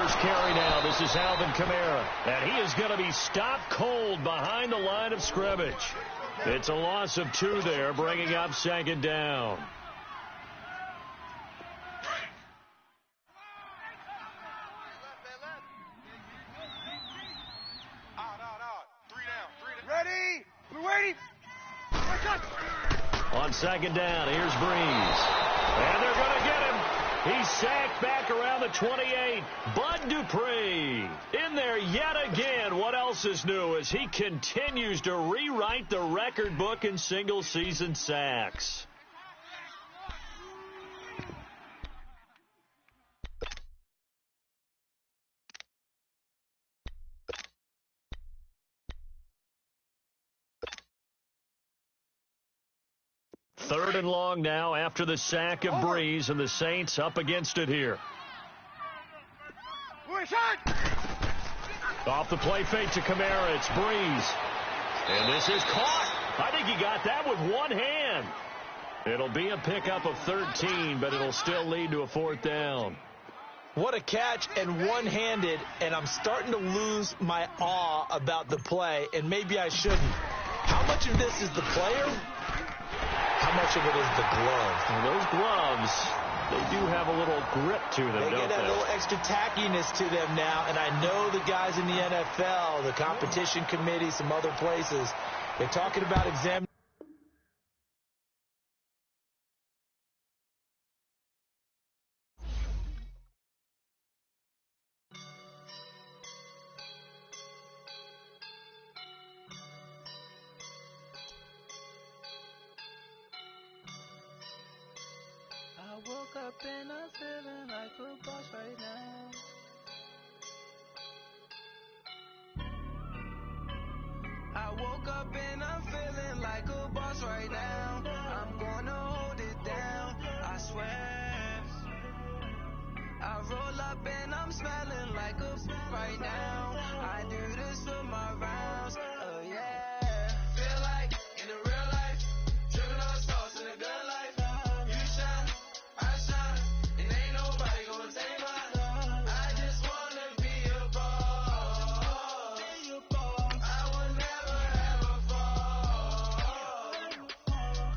first carry now. This is Alvin Kamara. And he is going to be stopped cold behind the line of scrimmage. It's a loss of 2 there, bringing up second down. Ready? We're waiting. On second down, here's Breeze. And they're going to get him. He's sacked back around the 28. Bud Dupree in there yet again. What else is new as he continues to rewrite the record book in single-season sacks. Third and long now after the sack of Breeze, and the Saints up against it here. Off the play fake to Kamara, it's Breeze. And this is caught. I think he got that with one hand. It'll be a pickup of 13, but it'll still lead to a 4th down. What a catch, and one-handed, and I'm starting to lose my awe about the play, and maybe I shouldn't. How much of this is the player? How much of it is the glove? Well, those gloves, they do have a little grip to them, don't they? They get that little extra tackiness to them now, and I know the guys in the NFL, the competition committee, some other places, they're talking about examining. I woke up and I'm feeling like a boss right now. I woke up and I'm feeling like a boss right now. I'm gonna hold it down, I swear. I roll up and I'm smelling like a right now. I do this for my rounds, oh yeah. Feel like in the real life, dripping on sauce in a good life. You shine, I shine, and ain't nobody gonna take mine. I just wanna be a boss. I will never ever fall.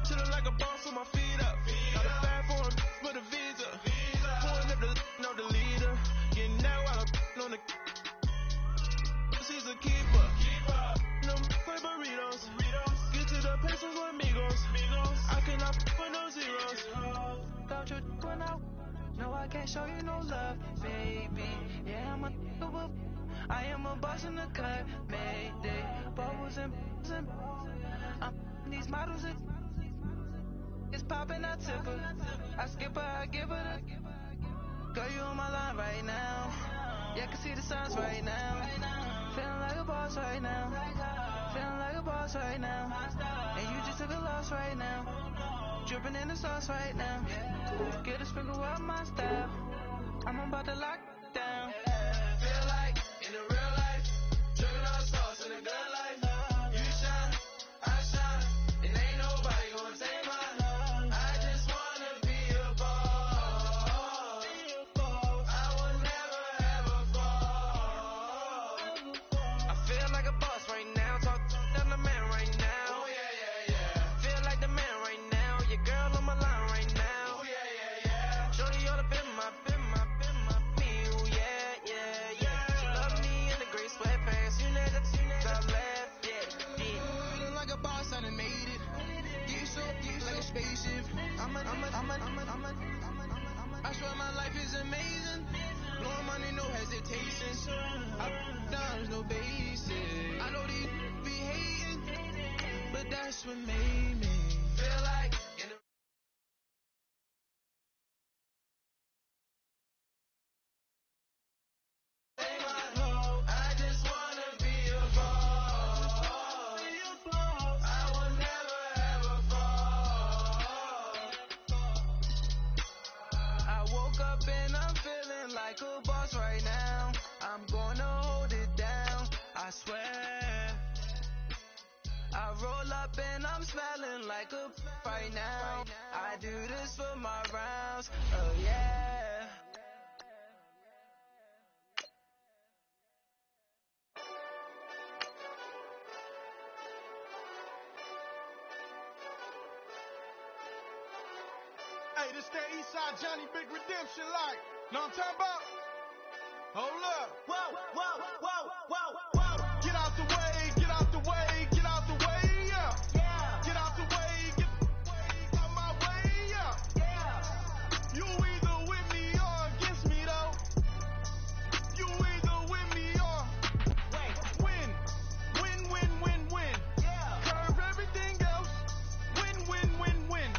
Chillin' like a boss with my feet up. Got a bag for the visa. Pulling up the leader. Getting that while I'm on the. He's a keeper. Them play burritos. Get to the pesos with amigos. I cannot with no zeros. Got your when I. No, I can't show you no love, baby. Yeah, I am a boss in the cut, Mayday. Bubbles and I'm these models. It's popping, I tip her. I skip her, I give her the. Girl, you on my line right now. Yeah, I can see the signs right now. Feeling like a boss right now. Feeling like a boss right now. And you just took a loss right now. Dripping in the sauce right now. Get a sprinkle up my style. I'm about to lock it down. Feel like in the real life, dripping on sauce in a good life. You shine, I shine, and ain't nobody gonna take mine. I just wanna be a boss. I will never ever fall. I feel like a boss right now. Talk to the man right now. Oh yeah. Feel like the man right now. Your girl on my line right now. Oh yeah. Shorty all up in my me. Oh yeah. She love me in the gray sweatpants. You know that top left. Yeah. Feeling like a boss, I done made it. Get so like a spaceship. I swear my life is amazing. Blowing money, no hesitation. There's no basic. I know these be hating, but that's what made me feel like in the I just wanna be a boss. I will never ever fall. I woke up and I'm feeling like a boss right now. I'm gonna hold it down, I swear. I roll up and I'm smelling like a right now. I do this for my rounds, oh yeah. Hey, this that Eastside Johnny Big Redemption like. Know what I'm talking about? Hold up. Whoa, whoa, whoa, whoa, whoa. Get out the way, get out the way, get out the way, yeah. Yeah. Get out the way, get out my way, yeah. Yeah. You either with me or against me, though. You either with me or win. Win, win, win, win. Yeah. Curve everything else. Win, win, win, win.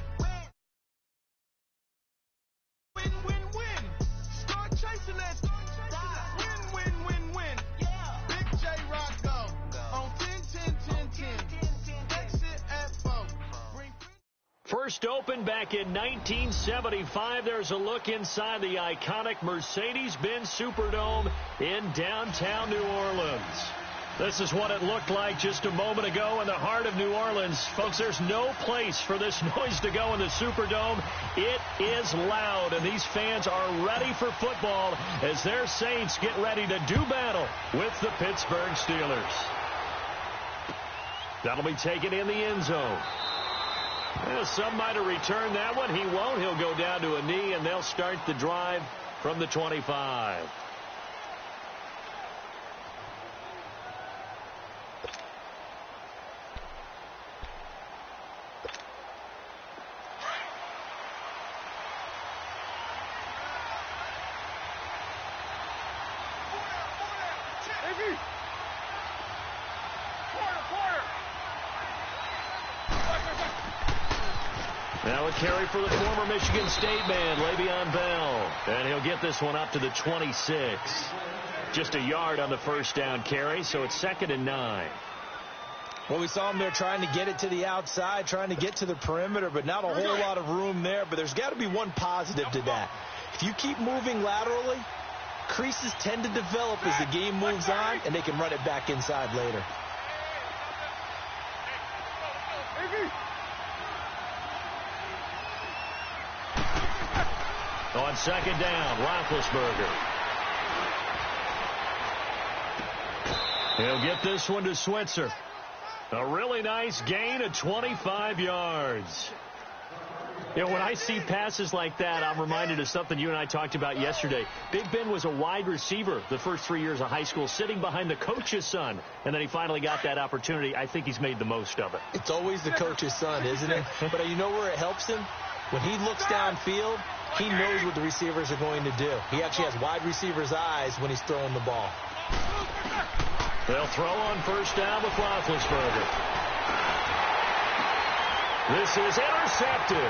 Win, win, win. Start chasing that. Win, win, win, win. Yeah. Big J Rock go. On 10, 10, 10, 10. Exit at 4. First opened back in 1975. There's a look inside the iconic Mercedes-Benz Superdome in downtown New Orleans. This is what it looked like just a moment ago in the heart of New Orleans. Folks, there's no place for this noise to go in the Superdome. It is loud, and these fans are ready for football as their Saints get ready to do battle with the Pittsburgh Steelers. That'll be taken in the end zone. Well, some might have returned that one. He won't. He'll go down to a knee, and they'll start the drive from the 25. Now a carry for the former Michigan State man, Le'Veon Bell. And he'll get this one up to the 26. Just a yard on the first down carry, so it's 2nd and 9. Well, we saw him there trying to get it to the outside, trying to get to the perimeter, but not a whole lot of room there. But there's got to be one positive to that. If you keep moving laterally, creases tend to develop as the game moves on, and they can run it back inside later. On 2nd down, Roethlisberger. He'll get this one to Switzer. A really nice gain of 25 yards. You know, when I see passes like that, I'm reminded of something you and I talked about yesterday. Big Ben was a wide receiver the first 3 years of high school, sitting behind the coach's son, and then he finally got that opportunity. I think he's made the most of it. It's always the coach's son, isn't it? But you know where it helps him? When he looks downfield, he knows what the receivers are going to do. He actually has wide receivers' eyes when he's throwing the ball. They'll throw on first down with Roethlisberger. This is intercepted.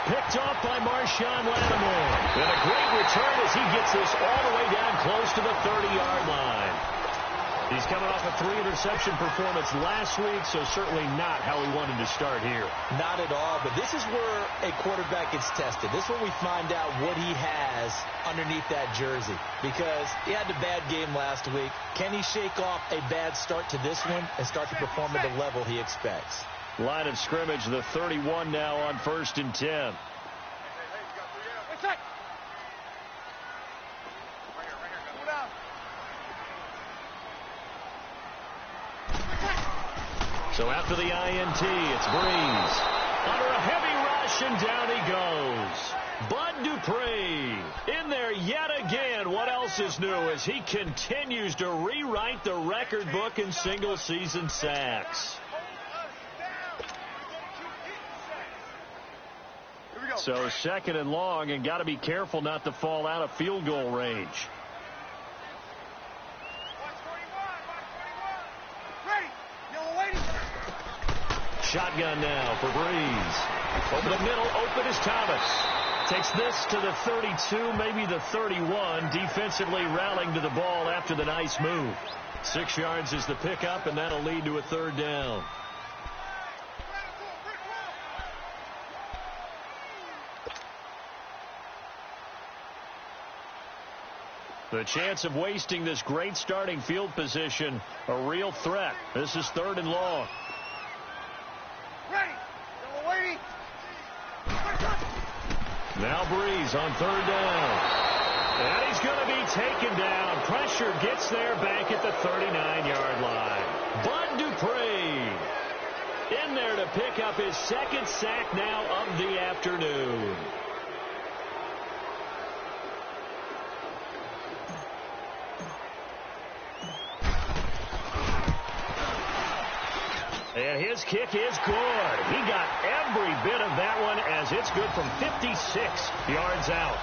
Picked off by Marshawn Lattimore. And a great return as he gets this all the way down close to the 30-yard line. He's coming off a 3-interception performance last week, so certainly not how he wanted to start here. Not at all, but this is where a quarterback gets tested. This is where we find out what he has underneath that jersey, because he had a bad game last week. Can he shake off a bad start to this one and start to perform at the level he expects? Line of scrimmage, the 31 now on 1st and 10. So after the INT, it's Breeze. Under a heavy rush, and down he goes. Bud Dupree in there yet again. What else is new as he continues to rewrite the record book in single-season sacks. So 2nd and long, and got to be careful not to fall out of field goal range. Shotgun now for Breeze. Over the middle, open is Thomas. Takes this to the 32, maybe the 31. Defensively rallying to the ball after the nice move. 6 yards is the pickup, and that'll lead to a 3rd down. The chance of wasting this great starting field position, a real threat. This is 3rd and long. Now Breeze on 3rd down. And he's going to be taken down. Pressure gets there back at the 39-yard line. Bud Dupree in there to pick up his 2nd sack now of the afternoon. And his kick is good. He got every bit of that one as it's good from 56 yards out.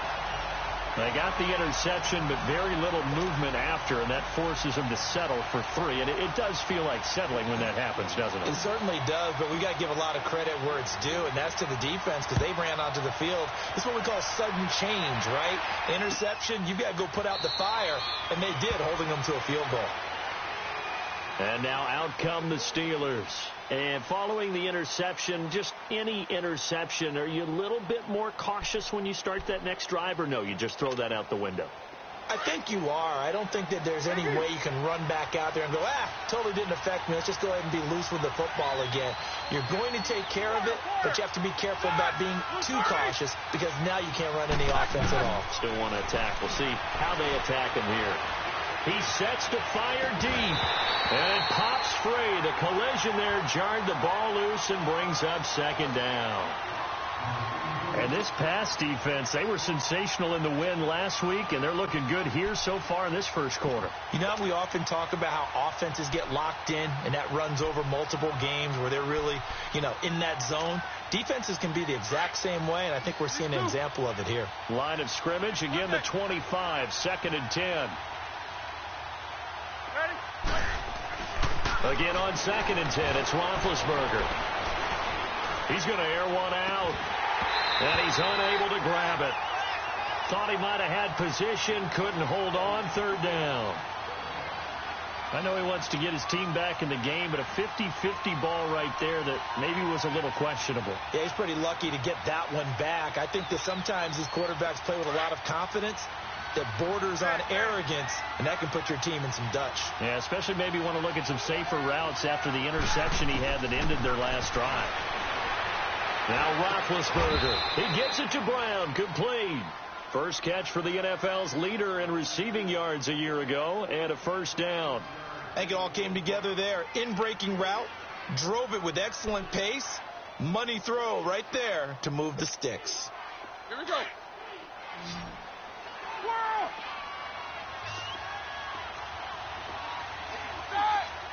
They got the interception, but very little movement after, and that forces them to settle for 3. And it does feel like settling when that happens, doesn't it? It certainly does, but we got to give a lot of credit where it's due, and that's to the defense because they ran onto the field. It's what we call sudden change, right? Interception, you've got to go put out the fire, and they did, holding them to a field goal. And now out come the Steelers. And following the interception, just any interception, are you a little bit more cautious when you start that next drive, or no, you just throw that out the window? I think you are. I don't think that there's any way you can run back out there and go, totally didn't affect me. Let's just go ahead and be loose with the football again. You're going to take care of it, but you have to be careful about being too cautious because now you can't run any offense at all. Still want to attack. We'll see how they attack him here. He sets to fire deep, and it pops free. The collision there jarred the ball loose and brings up second down. And this pass defense, they were sensational in the win last week, and they're looking good here so far in this first quarter. You know, we often talk about how offenses get locked in, and that runs over multiple games where they're really, in that zone. Defenses can be the exact same way, and I think we're seeing an example of it here. Line of scrimmage, again the 25, 2nd and 10. Again on 2nd and 10, it's Roethlisberger. He's going to air one out, and he's unable to grab it. Thought he might have had position, couldn't hold on, 3rd down. I know he wants to get his team back in the game, but a 50-50 ball right there that maybe was a little questionable. Yeah, he's pretty lucky to get that one back. I think that sometimes these quarterbacks play with a lot of confidence that borders on arrogance, and that can put your team in some Dutch. Yeah, especially maybe want to look at some safer routes after the interception he had that ended their last drive. Now Roethlisberger. He gets it to Brown. Complete. First catch for the NFL's leader in receiving yards a year ago, and a 1st down. I think it all came together there. In-breaking route, drove it with excellent pace. Money throw right there to move the sticks. Here we go.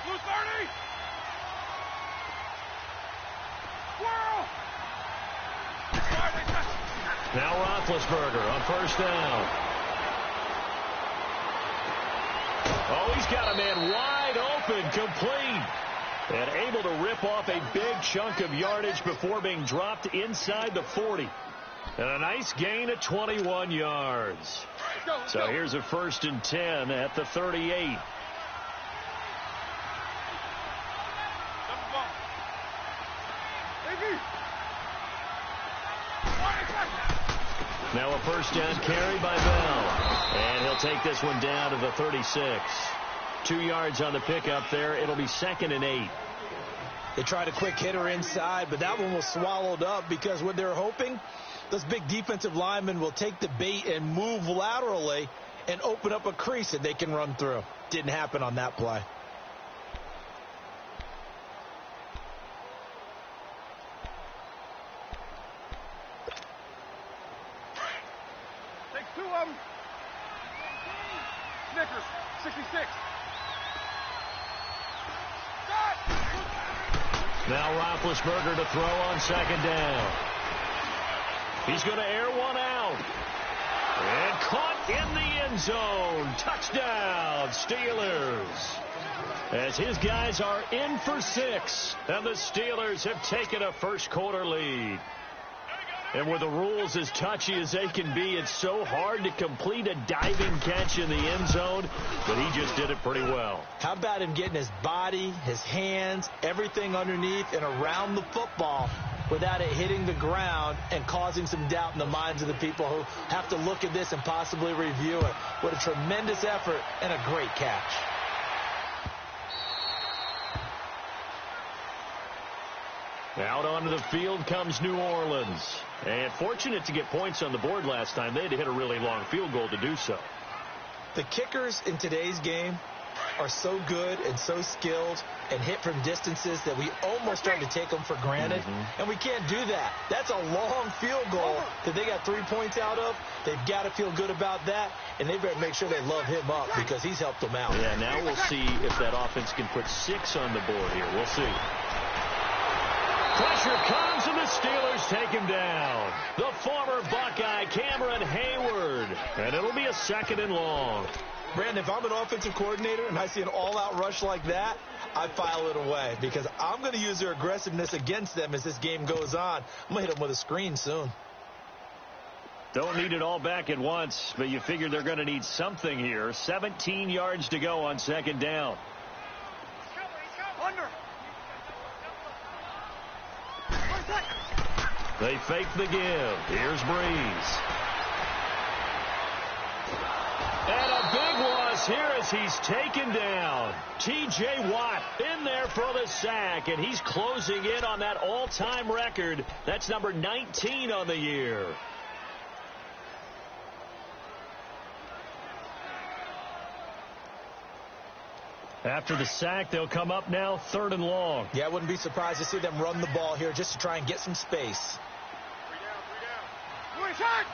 Blue 30. Now Roethlisberger on 1st down. Oh, he's got a man wide open, complete. And able to rip off a big chunk of yardage before being dropped inside the 40. And a nice gain of 21 yards. So here's a 1st and 10 at the 38. Now a 1st down carry by Bell. And he'll take this one down to the 36. 2 yards on the pickup there. It'll be 2nd and 8. They tried a quick hitter inside, but that one was swallowed up because what they're hoping, those big defensive linemen will take the bait and move laterally and open up a crease that they can run through. Didn't happen on that play. Takes 2 of them. Snickers, 66. Now Roethlisberger to throw on 2nd down. He's going to air one out. And caught in the end zone. Touchdown, Steelers. As his guys are in for 6. And the Steelers have taken a first quarter lead. And with the rules as touchy as they can be, it's so hard to complete a diving catch in the end zone, but he just did it pretty well. How about him getting his body, his hands, everything underneath and around the football without it hitting the ground and causing some doubt in the minds of the people who have to look at this and possibly review it. What a tremendous effort and a great catch. Out onto the field comes New Orleans. And fortunate to get points on the board last time. They had to hit a really long field goal to do so. The kickers in today's game are so good and so skilled and hit from distances that we almost start to take them for granted. And we can't do that. That's a long field goal that they got 3 points out of. They've got to feel good about that, and they better make sure they love him up because he's helped them out. Yeah, now we'll see if that offense can put 6 on the board here. We'll see. Pressure comes, and the Steelers take him down. The former Buckeye, Cameron Hayward. And it'll be a 2nd and long. Brandon, if I'm an offensive coordinator and I see an all-out rush like that, I file it away because I'm going to use their aggressiveness against them as this game goes on. I'm going to hit them with a screen soon. Don't need it all back at once, but you figure they're going to need something here. 17 yards to go on 2nd down. Under. They fake the give. Here's Breeze. And a big loss here as he's taken down. T.J. Watt in there for the sack, and he's closing in on that all-time record. That's number 19 on the year. After the sack, they'll come up now 3rd and long. Yeah, I wouldn't be surprised to see them run the ball here just to try and get some space. 3 down.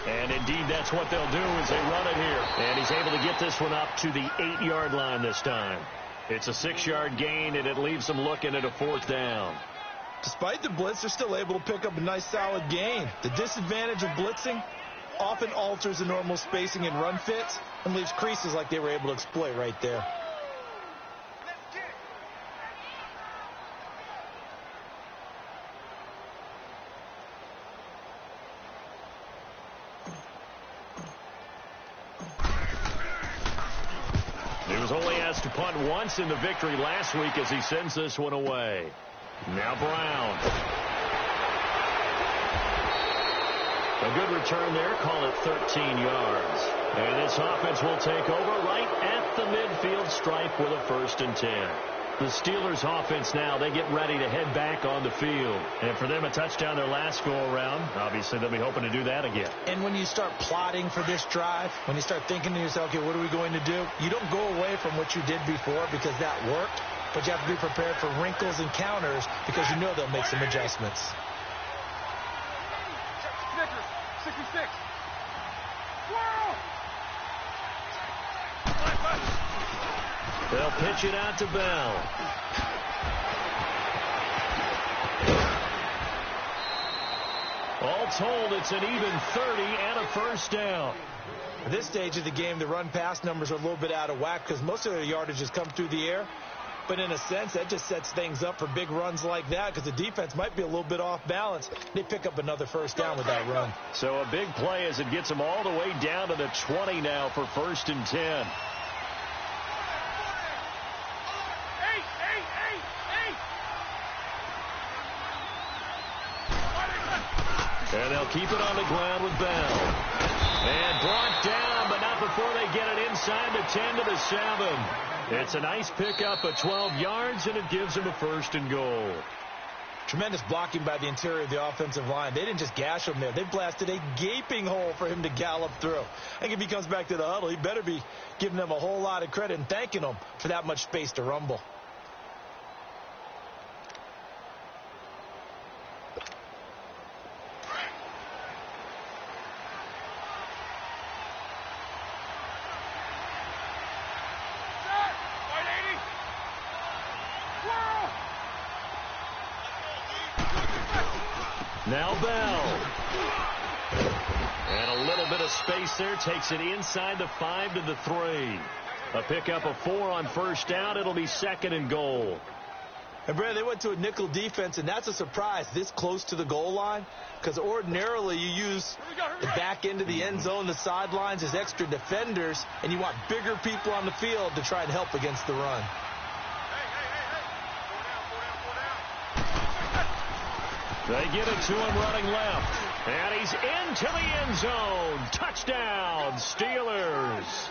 And indeed, that's what they'll do as they run it here. And he's able to get this one up to the 8-yard line this time. It's a 6-yard gain, and it leaves them looking at a 4th down. Despite the blitz, they're still able to pick up a nice, solid gain. The disadvantage of blitzing often alters the normal spacing and run fits and leaves creases like they were able to exploit right there. He was only asked to punt once in the victory last week as he sends this one away. Now Brown. A good return there. Call it 13 yards. And this offense will take over right at the midfield stripe with a 1st and 10. The Steelers offense now, they get ready to head back on the field. And for them, a touchdown their last go-around. Obviously, they'll be hoping to do that again. And when you start plotting for this drive, when you start thinking to yourself, okay, what are we going to do? You don't go away from what you did before because that worked, but you have to be prepared for wrinkles and counters because you know they'll make some adjustments. Snickers. 66. They'll pitch it out to Bell. All told, it's an even 30 and a 1st down. At this stage of the game, the run-pass numbers are a little bit out of whack because most of their yardage has come through the air. But in a sense, that just sets things up for big runs like that because the defense might be a little bit off balance. They pick up another 1st down with that run. So a big play as it gets them all the way down to the 20 now for 1st and 10. And they'll keep it on the ground with Bell. And brought down, but not before they get it inside the 10 to the 7. It's a nice pickup of 12 yards, and it gives them a 1st and goal. Tremendous blocking by the interior of the offensive line. They didn't just gash him there. They blasted a gaping hole for him to gallop through. I think if he comes back to the huddle, he better be giving them a whole lot of credit and thanking them for that much space to rumble. Now Bell. And a little bit of space there. Takes it inside the 5 to the 3. A pickup of 4 on 1st down. It'll be 2nd and goal. And, Brad, they went to a nickel defense, and that's a surprise this close to the goal line because ordinarily you use the back end of the end zone, the sidelines as extra defenders, and you want bigger people on the field to try and help against the run. They get it to him running left. And he's into the end zone. Touchdown, Steelers.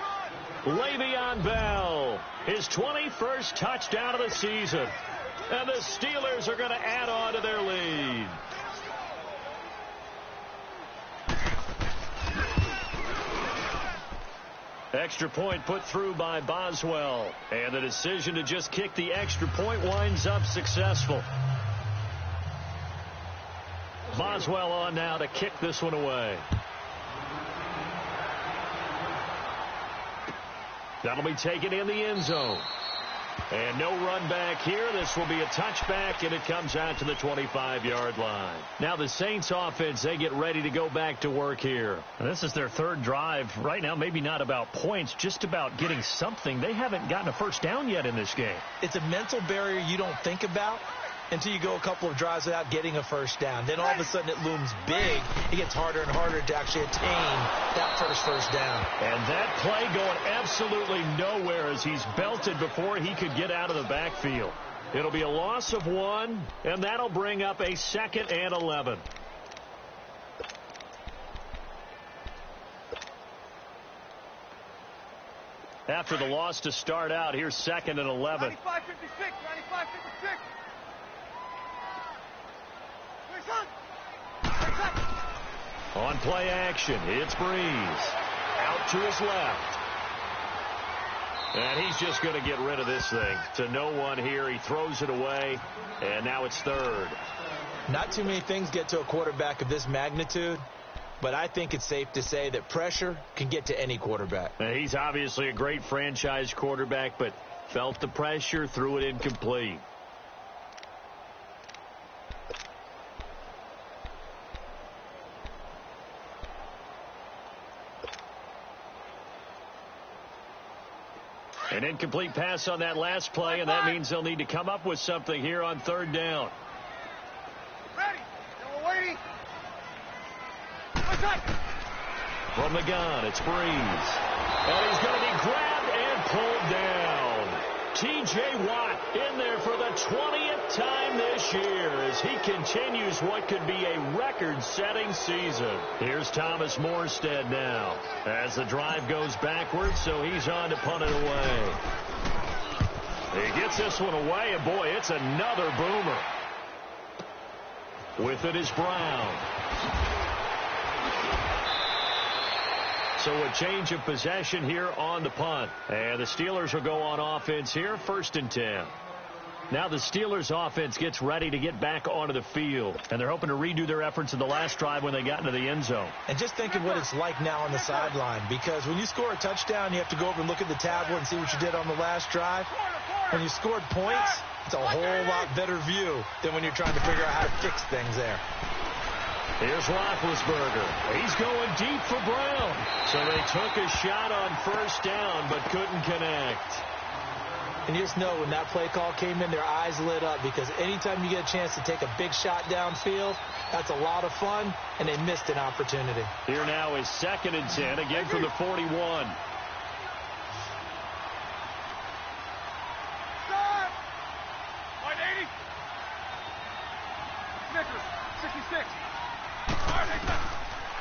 Le'Veon Bell, his 21st touchdown of the season. And the Steelers are going to add on to their lead. Extra point put through by Boswell. And the decision to just kick the extra point winds up successful. Boswell on now to kick this one away. That'll be taken in the end zone. And no run back here. This will be a touchback, and it comes out to the 25-yard line. Now the Saints offense, they get ready to go back to work here. And this is their third drive. Right now, maybe not about points, just about getting something. They haven't gotten a first down yet in this game. It's a mental barrier you don't think about until you go a couple of drives without getting a first down. Then all of a sudden it looms big. It gets harder and harder to actually attain that first down. And that play going absolutely nowhere as he's belted before he could get out of the backfield. It'll be a loss of 1, and that'll bring up a 2nd and 11. After the loss to start out, here's 2nd and 11. 95-56, 95-56. On play action, it's Breeze. Out to his left. And he's just going to get rid of this thing. To no one here. He throws it away, and now it's 3rd. Not too many things get to a quarterback of this magnitude, but I think it's safe to say that pressure can get to any quarterback. He's obviously a great franchise quarterback, but felt the pressure, threw it incomplete. An incomplete pass on that last play, and that means they'll need to come up with something here on 3rd down. Ready. We're waiting. From the gun, it's Breeze. And he's going to be grabbed and pulled down. T.J. Watt in there for the 20th time this year as he continues what could be a record-setting season. Here's Thomas Morstead now as the drive goes backwards, so he's on to punt it away. He gets this one away, and boy, it's another boomer. With it is Brown. So a change of possession here on the punt. And the Steelers will go on offense here, 1st and 10. Now the Steelers offense gets ready to get back onto the field. And they're hoping to redo their efforts in the last drive when they got into the end zone. And just think of what it's like now on the sideline, because when you score a touchdown, you have to go over and look at the tablet and see what you did on the last drive. When you scored points, it's a whole lot better view than when you're trying to figure out how to fix things there. Here's Roethlisberger. He's going deep for Brown. So they took a shot on 1st down but couldn't connect. And you just know when that play call came in, their eyes lit up, because anytime you get a chance to take a big shot downfield, that's a lot of fun, and they missed an opportunity. Here now is 2nd and 10, again from the 41. Stop! 180. Snickers, 66.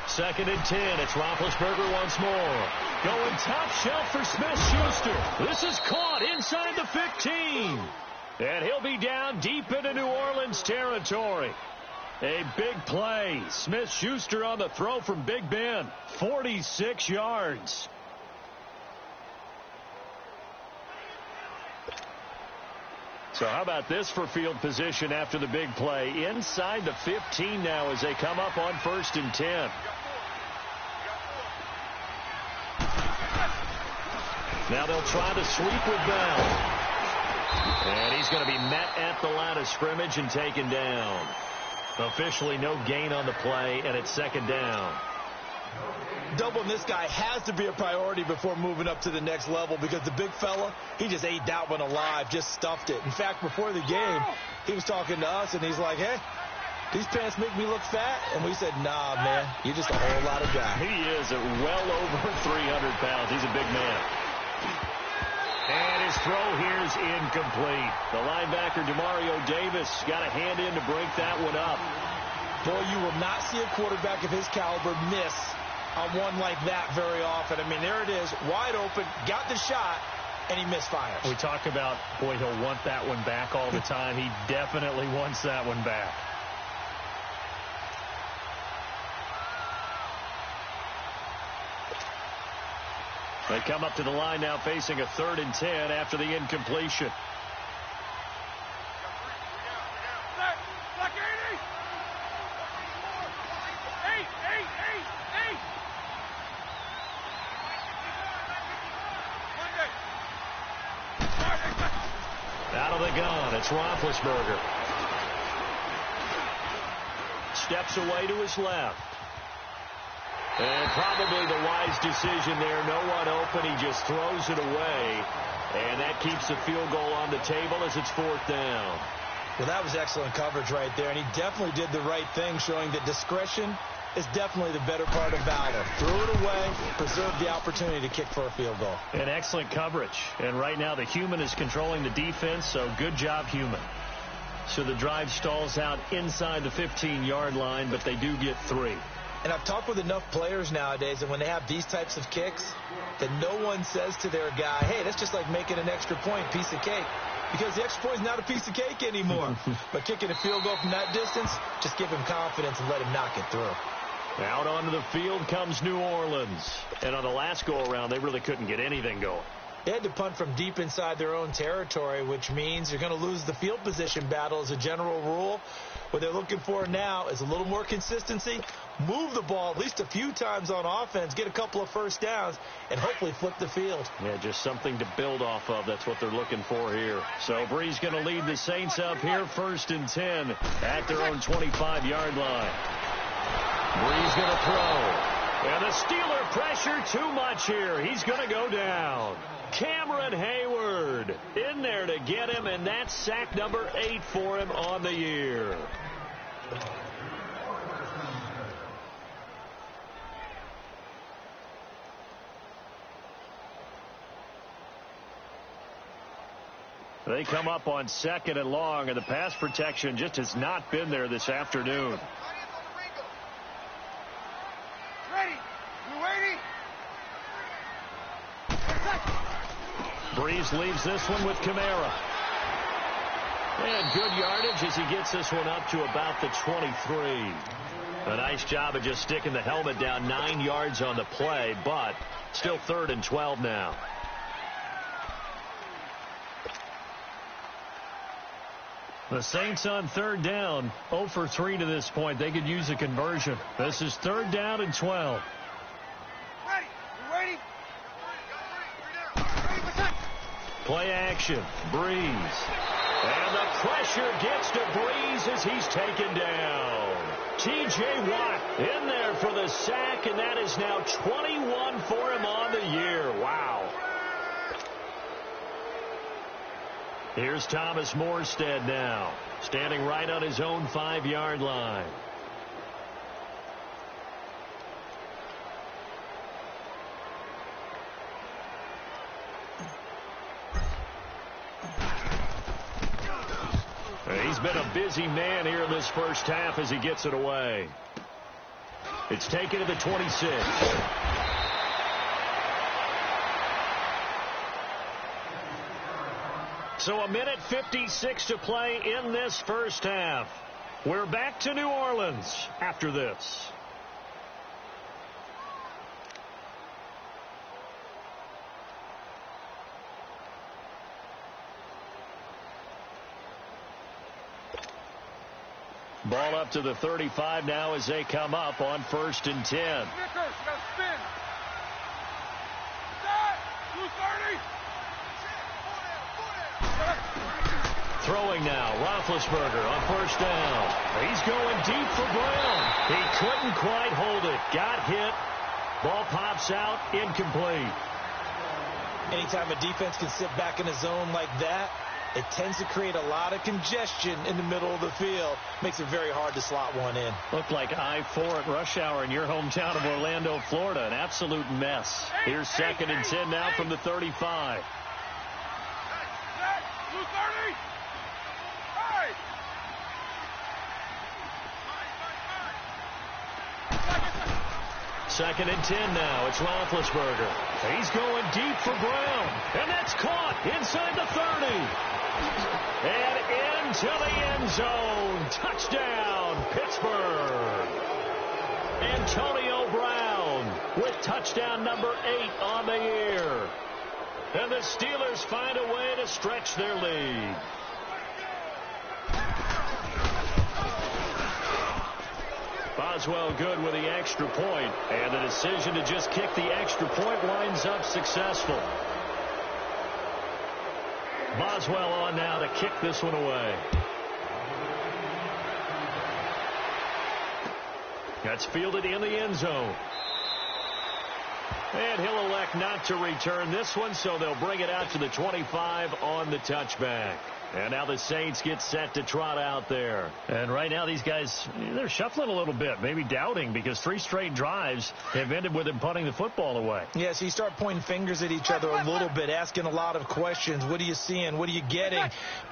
2nd and 10. It's Roethlisberger once more. Going top shelf for Smith-Schuster. This is caught inside the 15. And he'll be down deep into New Orleans territory. A big play. Smith-Schuster on the throw from Big Ben. 46 yards. So how about this for field position after the big play? Inside the 15 now as they come up on 1st and 10. Now they'll try to sweep with Bell. And he's going to be met at the line of scrimmage and taken down. Officially no gain on the play, and it's 2nd down. Doubling this guy has to be a priority before moving up to the next level, because the big fella, he just ate that one alive, just stuffed it. In fact, before the game, he was talking to us, and he's like, hey, these pants make me look fat. And we said, nah, man, you're just a whole lot of guy. He is at well over 300 pounds. He's a big man. And his throw here is incomplete. The linebacker, Demario Davis, got a hand in to break that one up. Boy, you will not see a quarterback of his caliber miss on one like that very often. I mean, there it is, wide open, got the shot, and he misfires. We talk about, boy, he'll want that one back all the time. He definitely wants that one back. They come up to the line now facing a 3rd and 10 after the incompletion. Out of the gun, it's Roethlisberger. Steps away to his left. And probably the wise decision there. No one open. He just throws it away. And that keeps the field goal on the table as it's 4th down. Well, that was excellent coverage right there. And he definitely did the right thing, showing that discretion is definitely the better part of valor. Threw it away, preserved the opportunity to kick for a field goal. And excellent coverage. And right now the human is controlling the defense, so good job, human. So the drive stalls out inside the 15-yard line, but they do get 3. And I've talked with enough players nowadays, and when they have these types of kicks, that no one says to their guy, hey, that's just like making an extra point, piece of cake. Because the extra point is not a piece of cake anymore. But kicking a field goal from that distance, just give him confidence and let him knock it through. Out onto the field comes New Orleans. And on the last go-around, they really couldn't get anything going. They had to punt from deep inside their own territory, which means you're going to lose the field position battle as a general rule. What they're looking for now is a little more consistency, move the ball at least a few times on offense, get a couple of first downs, and hopefully flip the field. Yeah, just something to build off of. That's what they're looking for here. So Brees going to lead the Saints up here, 1st and 10 at their own 25-yard line. Brees going to throw. And the Steeler pressure too much here. He's going to go down. Cameron Hayward in there to get him, and that's sack number 8 for him on the year. They come up on 2nd and long, and the pass protection just has not been there this afternoon. Ready. You ready? Brees leaves this one with Kamara. And good yardage as he gets this one up to about the 23. A nice job of just sticking the helmet down 9 yards on the play, but still 3rd and 12 now. The Saints on 3rd down, 0 for 3 to this point. They could use a conversion. This is 3rd down and 12. Ready. You ready? Play action. Brees. And the pressure gets to Brees as he's taken down. T.J. Watt in there for the sack, and that is now 21 for him on the year. Wow. Here's Thomas Morstead now, standing right on his own 5-yard line. He's been a busy man here in this first half as he gets it away. It's taken to the 26. So 1:56 to play in this first half. We're back to New Orleans after this. Ball up to the 35 now as they come up on 1st and 10. Snickers, you gotta spin. Stop. Blue 30. Throwing now, Roethlisberger on 1st down. He's going deep for Brown. He couldn't quite hold it. Got hit. Ball pops out, incomplete. Anytime a defense can sit back in a zone like that, it tends to create a lot of congestion in the middle of the field. Makes it very hard to slot one in. Looked like I-4 at rush hour in your hometown of Orlando, Florida. An absolute mess. Here's 2nd and 10 now from the 35. Blue 30. Hey. 2nd and 10 now. It's Roethlisberger. He's going deep for Brown. And that's caught inside the 30. And into the end zone. Touchdown, Pittsburgh. Antonio Brown with touchdown number 8 on the year. And the Steelers find a way to stretch their lead. Boswell good with the extra point, and the decision to just kick the extra point winds up successful. Boswell on now to kick this one away. That's fielded in the end zone. And he'll elect not to return this one, so they'll bring it out to the 25 on the touchback. And now the Saints get set to trot out there. And right now these guys, they're shuffling a little bit, maybe doubting, because 3 straight drives have ended with them punting the football away. Yeah, so you start pointing fingers at each other a little bit, asking a lot of questions. What are you seeing? What are you getting?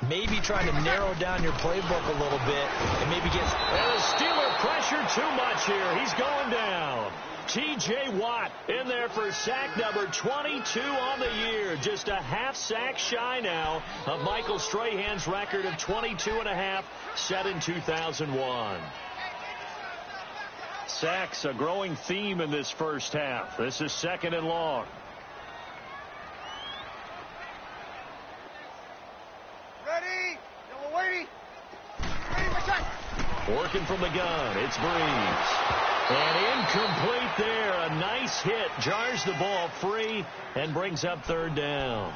Maybe trying to narrow down your playbook a little bit and maybe get... And the Steeler pressure too much here. He's going down. T.J. Watt in there for sack number 22 on the year. Just a half sack shy now of Michael Strahan's record of 22.5 set in 2001. Sacks, a growing theme in this first half. This is 2nd and long. Ready? Yellow waiting. Ready for check. Working from the gun. It's Breeze. And incomplete there. A nice hit. Jars the ball free and brings up 3rd down.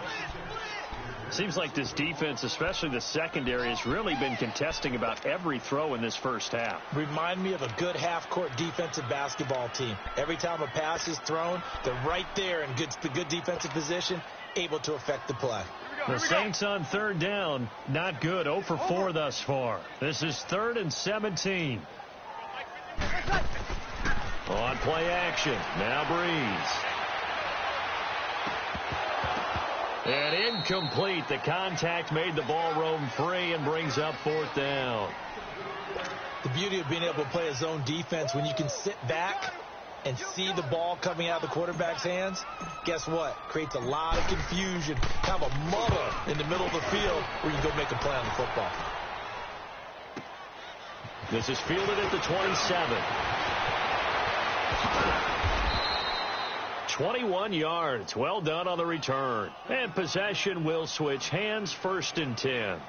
Seems like this defense, especially the secondary, has really been contesting about every throw in this first half. Remind me of a good half-court defensive basketball team. Every time a pass is thrown, they're right there in good defensive position, able to affect the play. The Saints on 3rd down, not good. 0 for 4 thus far. This is 3rd and 17. On play action. Now Breeze. And incomplete. The contact made the ball roam free and brings up 4th down. The beauty of being able to play a zone defense, when you can sit back and see the ball coming out of the quarterback's hands, guess what? Creates a lot of confusion. Kind of a muddle in the middle of the field where you can go make a play on the football. This is fielded at the 27. 21 yards. Well done on the return. And possession will switch hands. 1st and 10.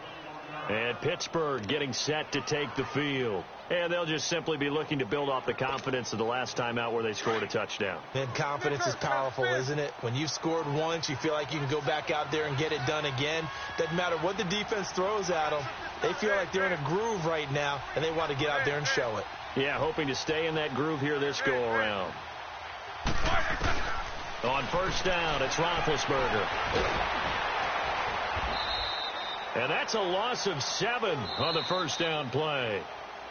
And Pittsburgh getting set to take the field. And they'll just simply be looking to build off the confidence of the last time out where they scored a touchdown. And confidence is powerful, isn't it? When you've scored once, you feel like you can go back out there and get it done again. Doesn't matter what the defense throws at them. They feel like they're in a groove right now, and they want to get out there and show it. Yeah, hoping to stay in that groove here this go-around. On 1st down, it's Roethlisberger. And that's a loss of 7 on the 1st down play.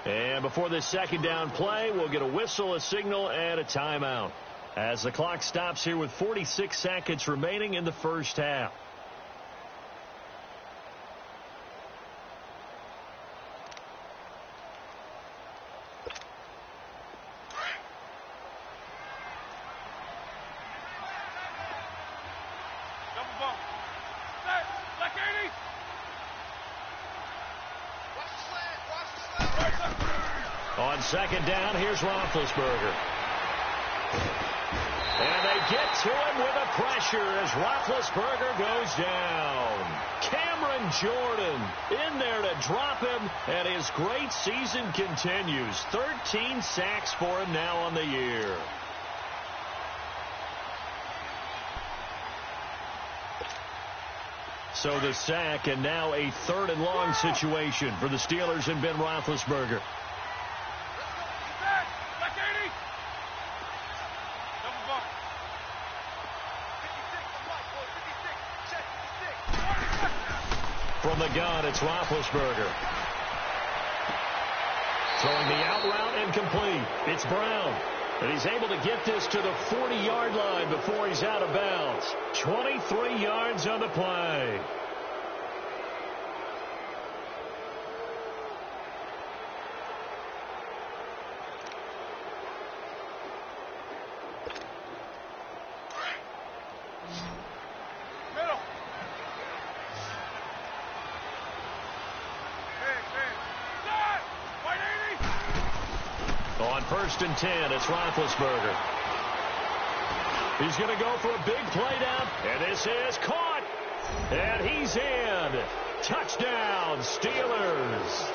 And before this 2nd down play, we'll get a whistle, a signal, and a timeout, as the clock stops here with 46 seconds remaining in the first half. On 2nd down, here's Roethlisberger. And they get to him with a pressure as Roethlisberger goes down. Cameron Jordan in there to drop him, and his great season continues. 13 sacks for him now on the year. So the sack, and now a 3rd and long situation for the Steelers and Ben Roethlisberger. From the gun, it's Roethlisberger. Throwing the out route incomplete. It's Brown. And he's able to get this to the 40-yard line before he's out of bounds. 23 yards on the play. On 1st and 10, it's Roethlisberger. He's going to go for a big play down, and this is caught. And he's in. Touchdown, Steelers.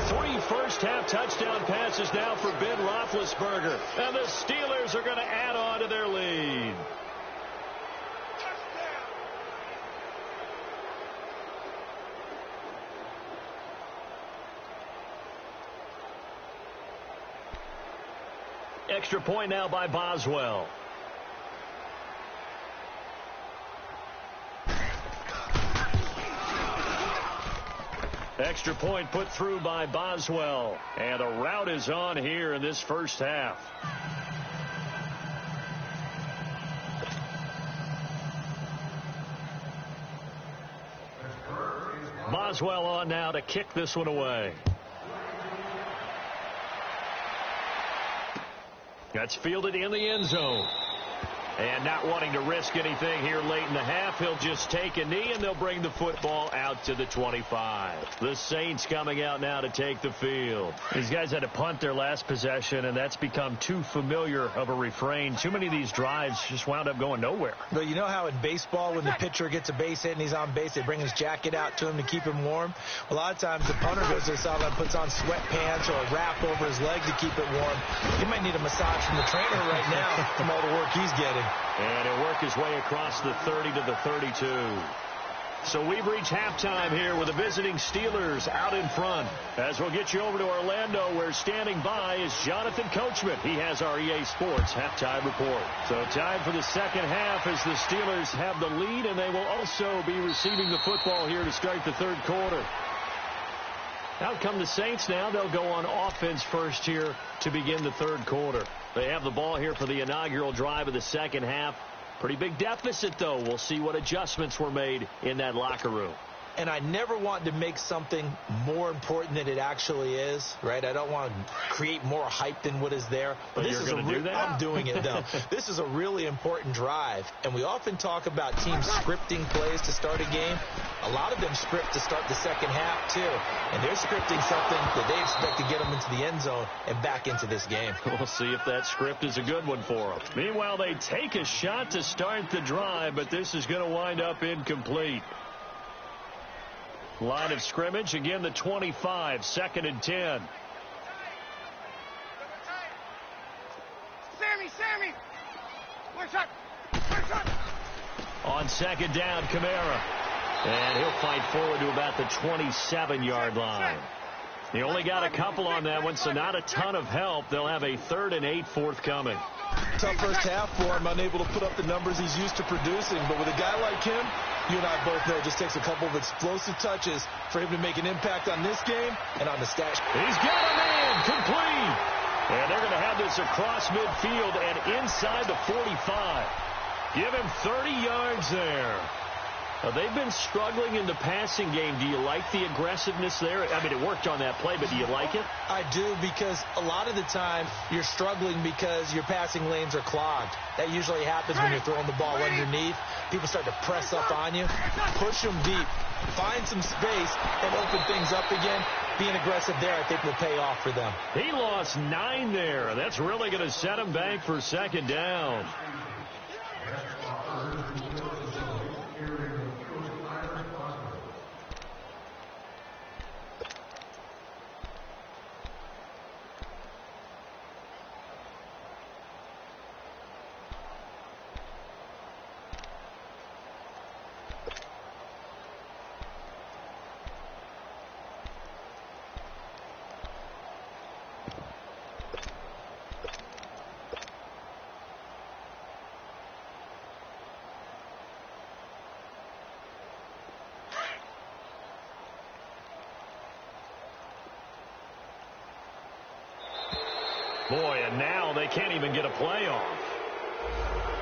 3 first-half touchdown passes now for Ben Roethlisberger. And the Steelers are going to add on to their lead. Extra point now by Boswell. Extra point put through by Boswell. And a rout is on here in this first half. Boswell on now to kick this one away. That's fielded in the end zone. And not wanting to risk anything here late in the half, he'll just take a knee, and they'll bring the football out to the 25. The Saints coming out now to take the field. These guys had to punt their last possession, and that's become too familiar of a refrain. Too many of these drives just wound up going nowhere. But you know how in baseball, when the pitcher gets a base hit and he's on base, they bring his jacket out to him to keep him warm? A lot of times the punter goes to the sideline, puts on sweatpants or a wrap over his leg to keep it warm. He might need a massage from the trainer right now from all the work he's getting. And he'll work his way across the 30 to the 32. So we've reached halftime here with the visiting Steelers out in front. As we'll get you over to Orlando, where standing by is Jonathan Coachman. He has our EA Sports halftime report. So time for the second half as the Steelers have the lead, and they will also be receiving the football here to start the third quarter. Out come the Saints now. They'll go on offense first here to begin the third quarter. They have the ball here for the inaugural drive of the second half. Pretty big deficit, though. We'll see what adjustments were made in that locker room. And I never want to make something more important than it actually is, right? I don't want to create more hype than what is there. But you're going to do that? I'm doing it, though. This is a really important drive. And we often talk about teams scripting plays to start a game. A lot of them script to start the second half, too. And they're scripting something that they expect to get them into the end zone and back into this game. We'll see if that script is a good one for them. Meanwhile, they take a shot to start the drive, but this is going to wind up incomplete. Line of scrimmage, again, the 25, 2nd and 10. Sammy! Where's up? On second down, Kamara. And he'll fight forward to about the 27-yard line. He only got a couple on that one, so not a ton of help. They'll have a 3rd and 8 forthcoming. Tough first half for him, unable to put up the numbers he's used to producing. But with a guy like him, you and I both know it just takes a couple of explosive touches for him to make an impact on this game and on the stat. He's got a man, complete. And they're going to have this across midfield and inside the 45. Give him 30 yards there. They've been struggling in the passing game. Do you like the aggressiveness there? I mean, it worked on that play, but do you like it? I do, because a lot of the time you're struggling because your passing lanes are clogged. That usually happens when you're throwing the ball underneath. People start to press up on you. Push them deep. Find some space and open things up again. Being aggressive there, I think, will pay off for them. He lost 9 there. That's really going to set him back for second down. Boy, and now they can't even get a play off.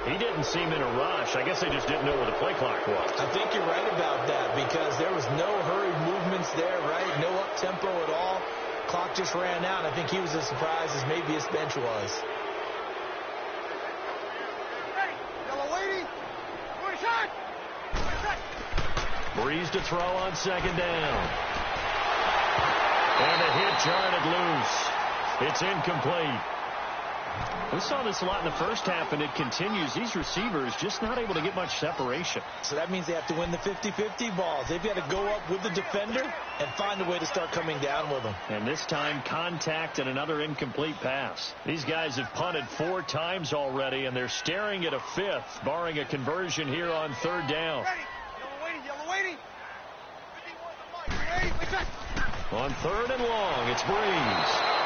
He didn't seem in a rush. I guess they just didn't know where the play clock was. I think you're right about that, because there was no hurried movements there, right? No up-tempo at all. Clock just ran out. I think he was as surprised as maybe his bench was. Ready, yellow lady. One shot. Breeze to throw on second down. And a hit jarred it loose. It's incomplete. We saw this a lot in the first half, and it continues. These receivers just not able to get much separation. So that means they have to win the 50-50 balls. They've got to go up with the defender and find a way to start coming down with them. And this time, contact and another incomplete pass. These guys have punted 4 times already, and they're staring at a 5th, barring a conversion here on 3rd down. Ready, yellow lady. On 3rd and long, it's Breeze.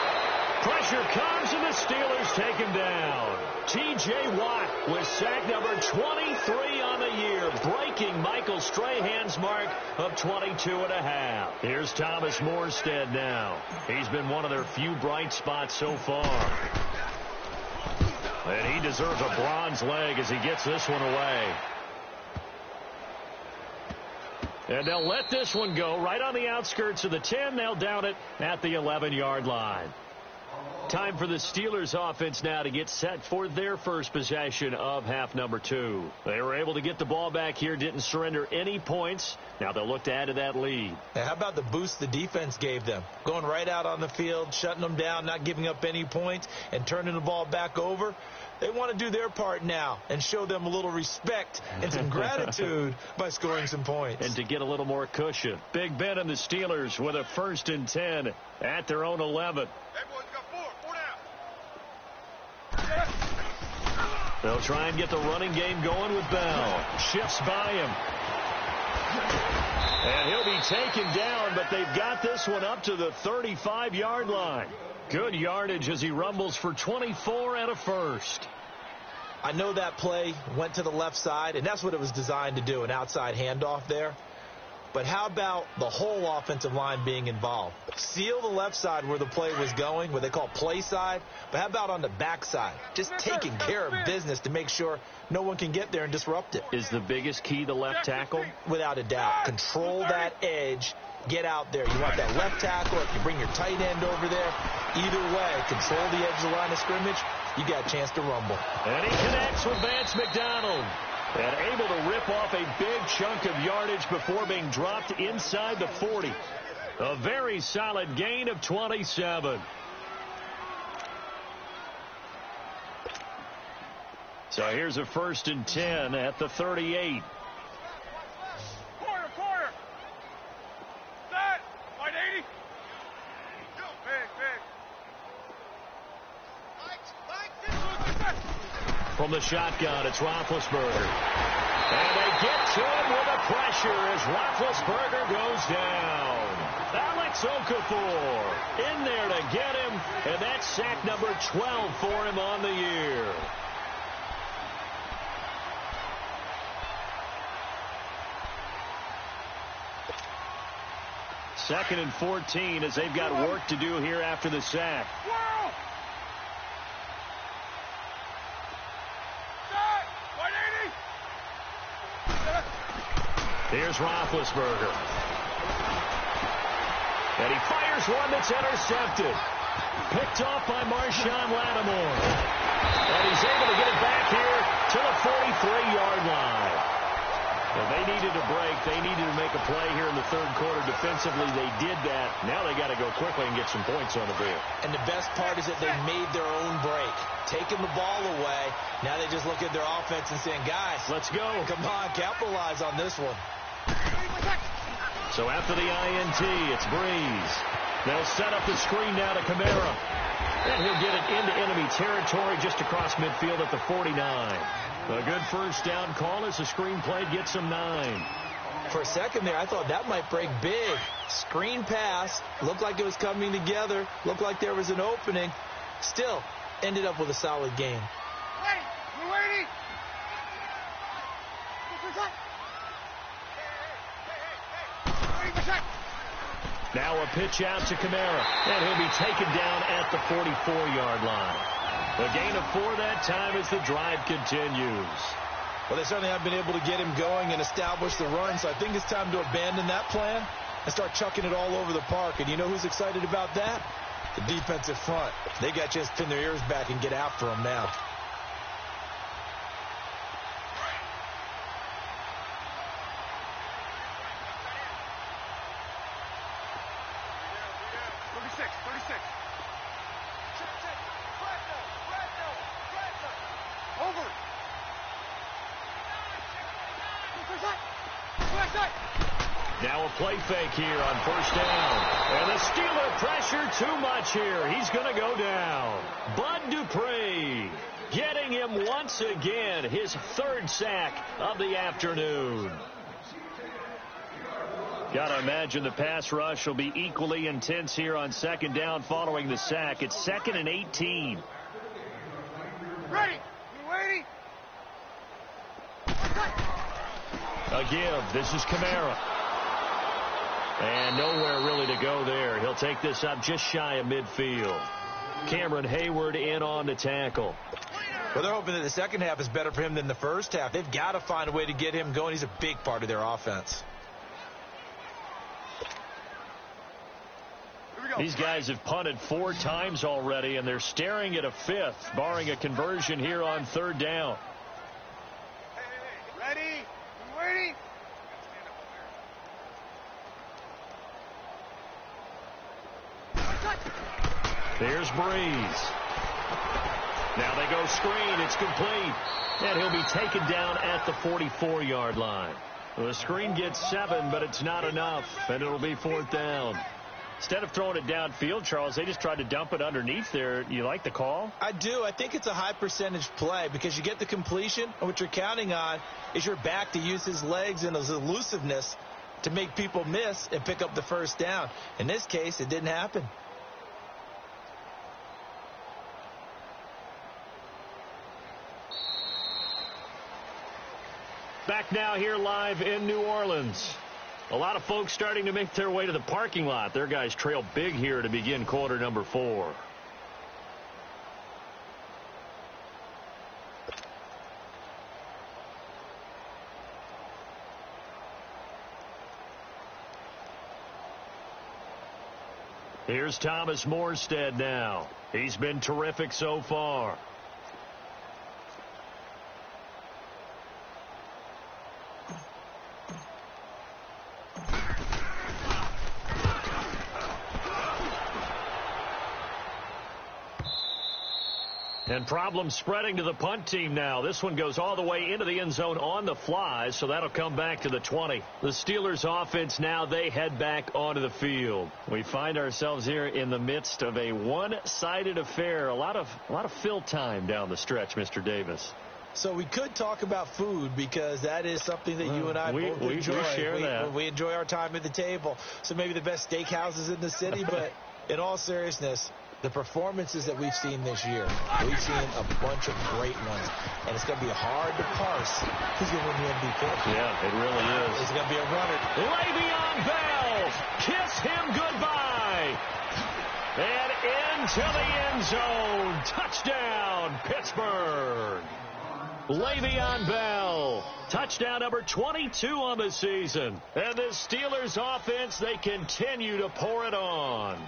Pressure comes, and the Steelers take him down. T.J. Watt with sack number 23 on the year, breaking Michael Strahan's mark of 22.5. Here's Thomas Morstead now. He's been one of their few bright spots so far. And he deserves a bronze leg as he gets this one away. And they'll let this one go right on the outskirts of the 10. They'll down it at the 11-yard line. Time for the Steelers offense now to get set for their first possession of half number 2. They were able to get the ball back here, didn't surrender any points. Now they'll look to add to that lead. Now, how about the boost the defense gave them? Going right out on the field, shutting them down, not giving up any points, and turning the ball back over. They want to do their part now and show them a little respect and some gratitude by scoring some points. And to get a little more cushion. Big Ben and the Steelers with a 1st and 10 at their own 11. Hey, boys, got four down. They'll try and get the running game going with Bell. Shifts by him. And he'll be taken down, but they've got this one up to the 35-yard line. Good yardage as he rumbles for 24 and a first. I know that play went to the left side, and that's what it was designed to do, an outside handoff there. But how about the whole offensive line being involved? Seal the left side where the play was going, what they call play side. But how about on the back side? Just taking care of business to make sure no one can get there and disrupt it. Is the biggest key the left tackle? Without a doubt. Control that edge. Get out there. You want that left tackle. If you bring your tight end over there, either way, control the edge of the line of scrimmage, you got a chance to rumble. And he connects with Vance McDonald. And able to rip off a big chunk of yardage before being dropped inside the 40. A very solid gain of 27. So here's a 1st and 10 at the 38. Corner. Set. Wide 80. Big. From the shotgun, it's Roethlisberger. And they get to him with a pressure as Roethlisberger goes down. Alex Okafor in there to get him, and that's sack number 12 for him on the year. Second and 14 as they've got work to do here after the sack. Here's Roethlisberger. And he fires one that's intercepted. Picked off by Marshawn Lattimore. And he's able to get it back here to the 43-yard line. Well, they needed a break. They needed to make a play here in the third quarter. Defensively, they did that. Now they got to go quickly and get some points on the field. And the best part is that they made their own break. Taking the ball away. Now they just look at their offense and saying, guys, let's go. Come on, capitalize on this one. So after the INT, it's Breeze. They'll set up the screen now to Kamara. And he'll get it into enemy territory just across midfield at the 49. A good first down call as the screen play gets him 9. For a second there, I thought that might break big. Screen pass. Looked like it was coming together. Looked like there was an opening. Still, ended up with a solid game. We're waiting. Now a pitch out to Kamara, and he'll be taken down at the 44-yard line. A gain of 4 that time as the drive continues. Well, they certainly have been able to get him going and establish the run, so I think it's time to abandon that plan and start chucking it all over the park. And you know who's excited about that? The defensive front. They got to just pin their ears back and get after him now. Now a play fake here on first down. And the Steeler pressure too much here. He's going to go down. Bud Dupree getting him once again, his 3rd sack of the afternoon. Got to imagine the pass rush will be equally intense here on second down following the sack. It's 2nd and 18. Ready. You ready? A give. This is Kamara. And nowhere really to go there. He'll take this up just shy of midfield. Cameron Hayward in on the tackle. Well, they're hoping that the second half is better for him than the first half. They've got to find a way to get him going. He's a big part of their offense. These guys have punted 4 times already, and they're staring at a 5th, barring a conversion here on 3rd down. Ready? You ready? There's Breeze. Now they go screen. It's complete. And he'll be taken down at the 44-yard line. The screen gets 7, but it's not enough, and it'll be 4th down. Instead of throwing it downfield, Charles, they just tried to dump it underneath there. You like the call? I do. I think it's a high-percentage play because you get the completion, and what you're counting on is your back to use his legs and his elusiveness to make people miss and pick up the first down. In this case, it didn't happen. Back now here live in New Orleans. A lot of folks starting to make their way to the parking lot. Their guys trail big here to begin quarter number 4. Here's Thomas Morstead now. He's been terrific so far. And problems spreading to the punt team now. This one goes all the way into the end zone on the fly, so that'll come back to the 20. The Steelers offense now, they head back onto the field. We find ourselves here in the midst of a one-sided affair. A lot of fill time down the stretch, Mr. Davis. So we could talk about food because that is something that you and I both enjoy. We share that. We enjoy our time at the table. So maybe the best steakhouses in the city, but in all seriousness, the performances that we've seen this year, we've seen a bunch of great ones. And it's going to be hard to parse who's going to win the MVP. Yeah, it really is. It's going to be a runner. Le'Veon Bell, kiss him goodbye. And into the end zone. Touchdown, Pittsburgh. Le'Veon Bell, touchdown number 22 on the season. And the Steelers offense, they continue to pour it on.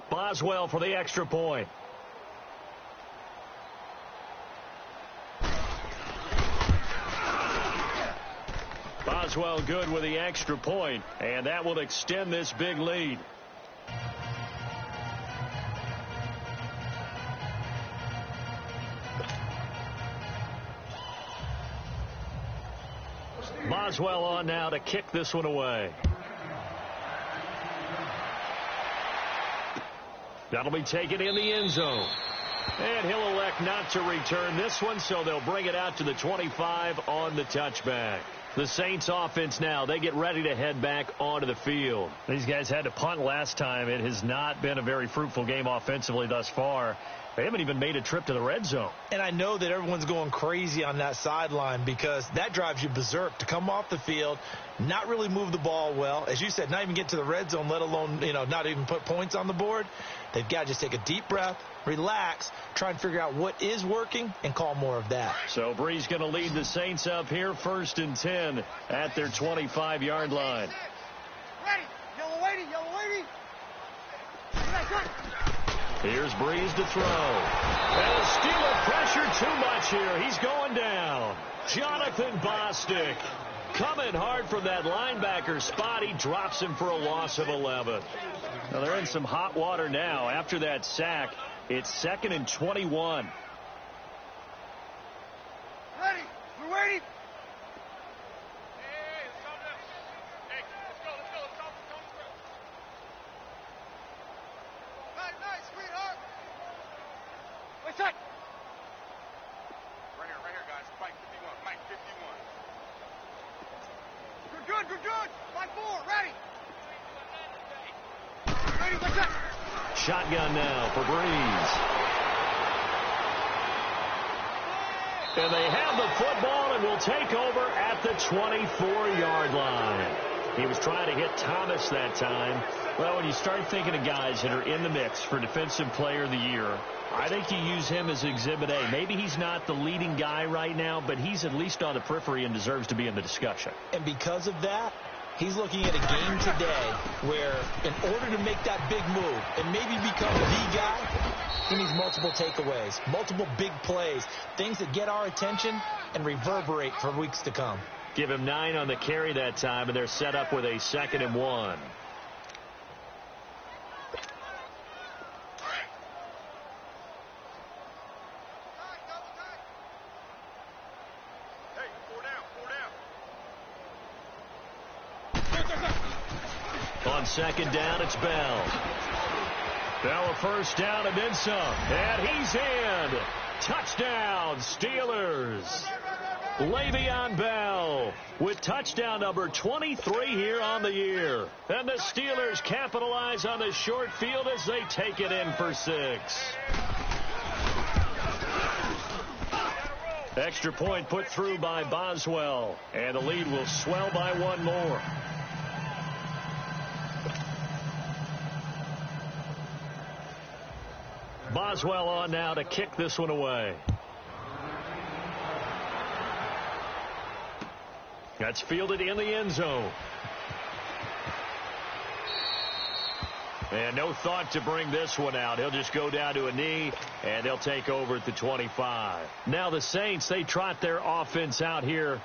Boswell for the extra point. Boswell good with the extra point, and that will extend this big lead. Boswell on now to kick this one away. That'll be taken in the end zone. And he'll elect not to return this one, so they'll bring it out to the 25 on the touchback. The Saints offense now, they get ready to head back onto the field. These guys had to punt last time. It has not been a very fruitful game offensively thus far. They haven't even made a trip to the red zone. And I know that everyone's going crazy on that sideline because that drives you berserk to come off the field, not really move the ball well. As you said, not even get to the red zone, let alone, not even put points on the board. They've got to just take a deep breath, relax, try and figure out what is working, and call more of that. So Breeze going to lead the Saints up here, 1st and 10 at their 25-yard line. Ready. Yellow lady. Here's Breeze to throw. And the Steeler pressure too much here. He's going down. Jonathan Bostic coming hard from that linebacker spot. He drops him for a loss of 11. Now they're in some hot water now. After that sack, it's 2nd and 21. Ready. We're ready. check. Right here, guys. Mike 51. Mike 51. Good. 5-4, ready. Ready, let's check. Shotgun now for Breeze. And they have the football and will take over at the 24-yard line. He was trying to hit Thomas that time. Well, when you start thinking of guys that are in the mix for Defensive Player of the Year, I think you use him as Exhibit A. Maybe he's not the leading guy right now, but he's at least on the periphery and deserves to be in the discussion. And because of that, he's looking at a game today where in order to make that big move and maybe become the guy, he needs multiple takeaways, multiple big plays, things that get our attention and reverberate for weeks to come. Give him 9 on the carry that time, and they're set up with a 2nd and 1. Hey, 4 down. On 2nd down, it's Bell. Bell a first down and then some. And he's in. Touchdown, Steelers. Le'Veon Bell with touchdown number 23 here on the year. And the Steelers capitalize on the short field as they take it in for 6. Extra point put through by Boswell. And the lead will swell by 1 more. Boswell on now to kick this one away. That's fielded in the end zone. And no thought to bring this one out. He'll just go down to a knee, and they'll take over at the 25. Now the Saints, they trot their offense out here.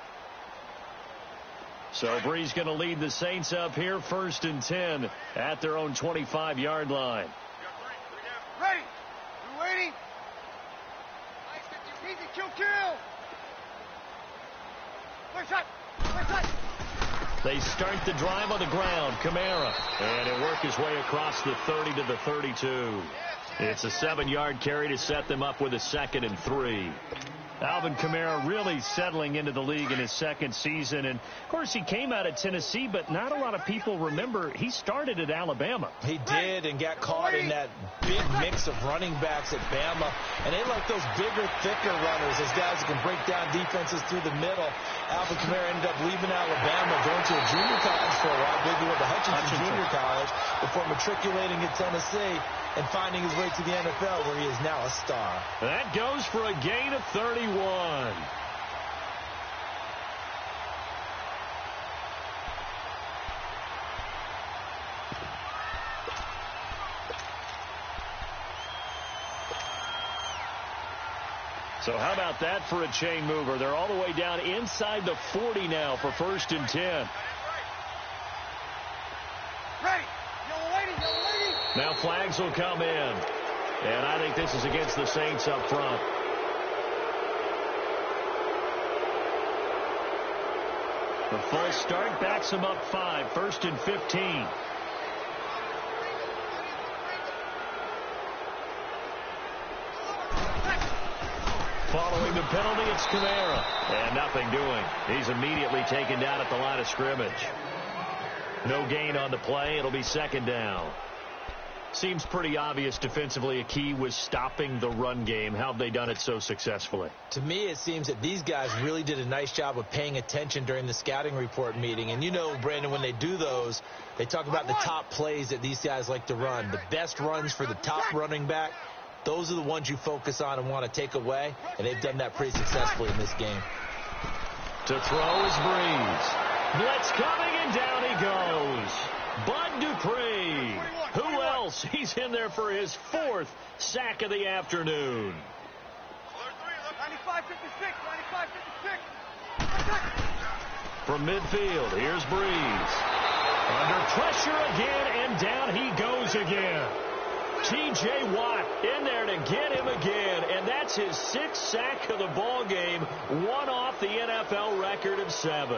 So Breeze going to lead the Saints up here, 1st and 10 at their own 25-yard line. Ready. You waiting? Easy, kill. First shot. They start the drive on the ground. Kamara. And he'll work his way across the 30 to the 32. It's a 7-yard carry to set them up with a 2nd and 3. Alvin Kamara really settling into the league in his 2nd season. And, of course, he came out of Tennessee, but not a lot of people remember he started at Alabama. He did and got caught in that big mix of running backs at Bama. And they like those bigger, thicker runners, those guys who can break down defenses through the middle. Alvin Kamara ended up leaving Alabama, going to a junior college for a while, maybe with the Hutchinson Junior College, before matriculating at Tennessee and finding his way to the NFL, where he is now a star. That goes for a gain of 31. So how about that for a chain mover? They're all the way down inside the 40 now for 1st and 10. Ready. Yellow lady. Now flags will come in. And I think this is against the Saints up front. The false start backs them up 5. 1st and 15. Following the penalty, it's Kamara. And nothing doing. He's immediately taken down at the line of scrimmage. No gain on the play. It'll be 2nd down. Seems pretty obvious defensively a key was stopping the run game. How have they done it so successfully? To me, it seems that these guys really did a nice job of paying attention during the scouting report meeting. And you know, Brandon, when they do those, they talk about the top plays that these guys like to run. The best runs for the top running back, those are the ones you focus on and want to take away. And they've done that pretty successfully in this game. To throw is Breeze. Blitz coming, and down he goes. Bud Dupree. Who else? He's in there for his 4th sack of the afternoon. 95-56. From midfield, here's Breeze. Under pressure again, and down he goes again. T.J. Watt in there to get him again, and that's his 6th sack of the ball game, one off the NFL record of 7.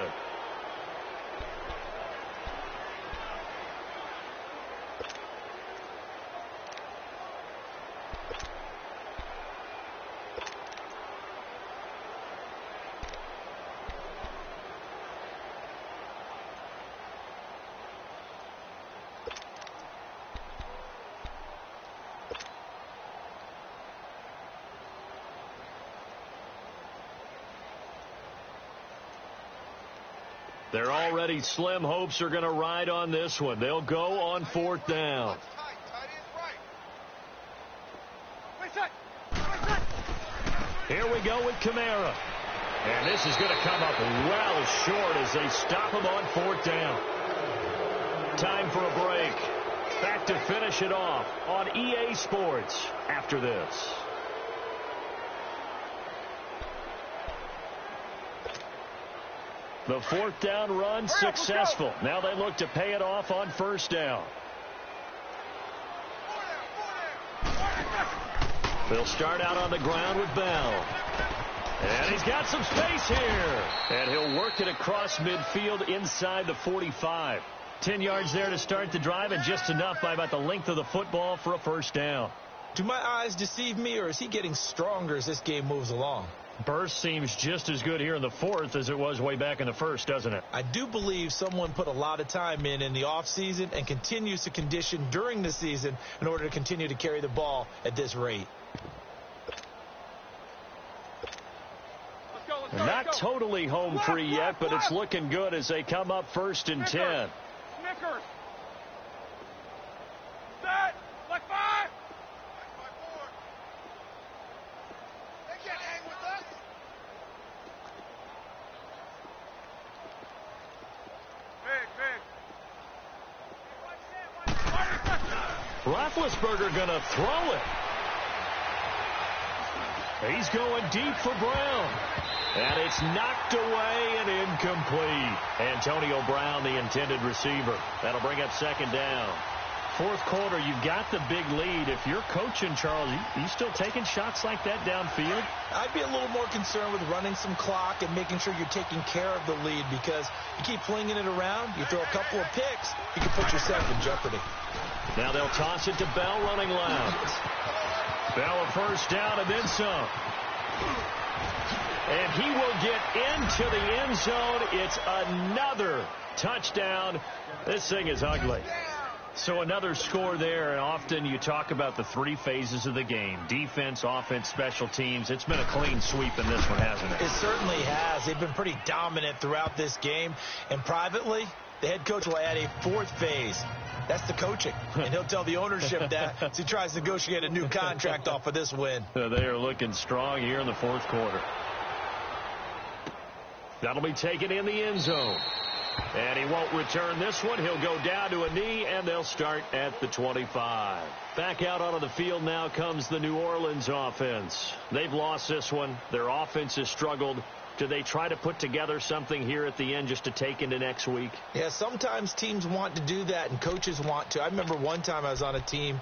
Their already slim hopes are going to ride on this one. They'll go on 4th down. Here we go with Kamara. And this is going to come up well short as they stop him on 4th down. Time for a break. Back to finish it off on EA Sports after this. The 4th down run successful. Now they look to pay it off on 1st down. They'll start out on the ground with Bell. And he's got some space here. And he'll work it across midfield inside the 45. 10 yards there to start the drive, and just enough by about the length of the football for a 1st down. Do my eyes deceive me, or is he getting stronger as this game moves along? Burst seems just as good here in the 4th as it was way back in the 1st, doesn't it? I do believe someone put a lot of time in the offseason and continues to condition during the season in order to continue to carry the ball at this rate. Not totally home free yet, but it's looking good as they come up 1st and 10. Snickers. Set. Like 5. They can't hang with us. Big. Roethlisberger going to throw it. He's going deep for Brown. And it's knocked away and incomplete. Antonio Brown, the intended receiver. That'll bring up 2nd down. 4th quarter, you've got the big lead. If you're coaching, Charles, you still taking shots like that downfield? I'd be a little more concerned with running some clock and making sure you're taking care of the lead, because you keep flinging it around, you throw a couple of picks, you can put yourself in jeopardy. Now they'll toss it to Bell running left. Bell a 1st down and then some. And he will get into the end zone. It's another touchdown. This thing is ugly. So another score there, and often you talk about the 3 phases of the game. Defense, offense, special teams. It's been a clean sweep in this one, hasn't it? It certainly has. They've been pretty dominant throughout this game. And privately, the head coach will add a 4th phase. That's the coaching. And he'll tell the ownership that as he tries to negotiate a new contract off of this win. They are looking strong here in the 4th quarter. That'll be taken in the end zone. And he won't return this one. He'll go down to a knee, and they'll start at the 25. Back out onto the field now comes the New Orleans offense. They've lost this one. Their offense has struggled. Do they try to put together something here at the end just to take into next week? Yeah, sometimes teams want to do that, and coaches want to. I remember one time I was on a team,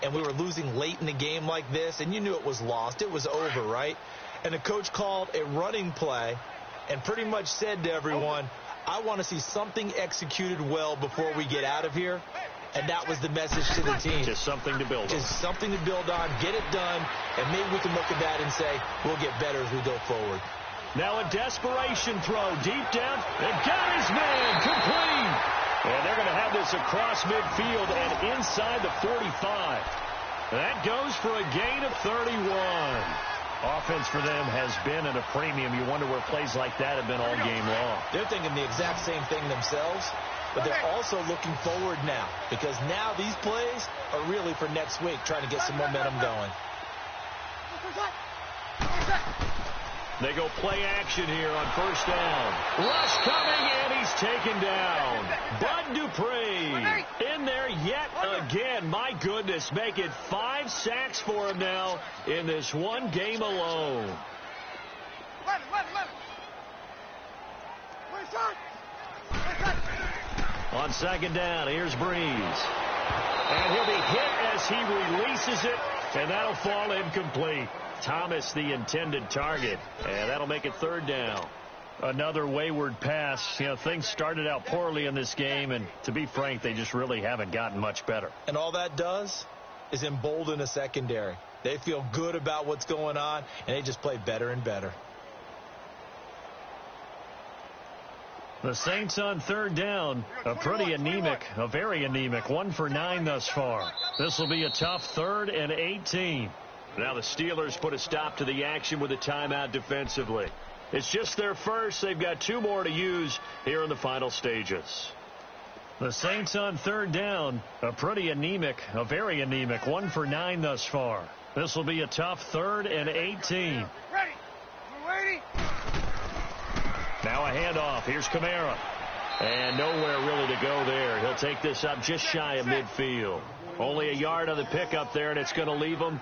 and we were losing late in the game like this, and you knew it was lost. It was over, right? And the coach called a running play and pretty much said to everyone, I want to see something executed well before we get out of here. And that was the message to the team. Just something to build on. Just something to build on, get it done, and maybe we can look at that and say, we'll get better as we go forward. Now a desperation throw deep down. And got his man complete. And they're going to have this across midfield and inside the 45. That goes for a gain of 31. Offense for them has been at a premium. You wonder where plays like that have been all game long. They're thinking the exact same thing themselves, but they're also looking forward now, because now these plays are really for next week, trying to get some momentum going. They go play action here on 1st down. Rush coming, and he's taken down. Bud Dupree in there yet again. My goodness, make it 5 sacks for him now in this one game alone. On 2nd down, here's Breeze. And he'll be hit as he releases it, and that'll fall incomplete. Thomas, the intended target, and that'll make it 3rd down. Another wayward pass. You know, things started out poorly in this game, and to be frank, they just really haven't gotten much better. And all that does is embolden a secondary. They feel good about what's going on, and they just play better and better. The Saints on 3rd down, a pretty anemic, a very anemic 1 for 9 thus far. This will be a tough 3rd and 18. Now the Steelers put a stop to the action with a timeout defensively. It's just their first. They've got 2 more to use here in the final stages. The Saints on 3rd down, a very anemic, 1 for 9 thus far. This will be a tough 3rd and 18. Ready. We're waiting. Now a handoff. Here's Kamara. And nowhere really to go there. He'll take this up just shy of midfield. Only a yard on the pickup there, and it's going to leave him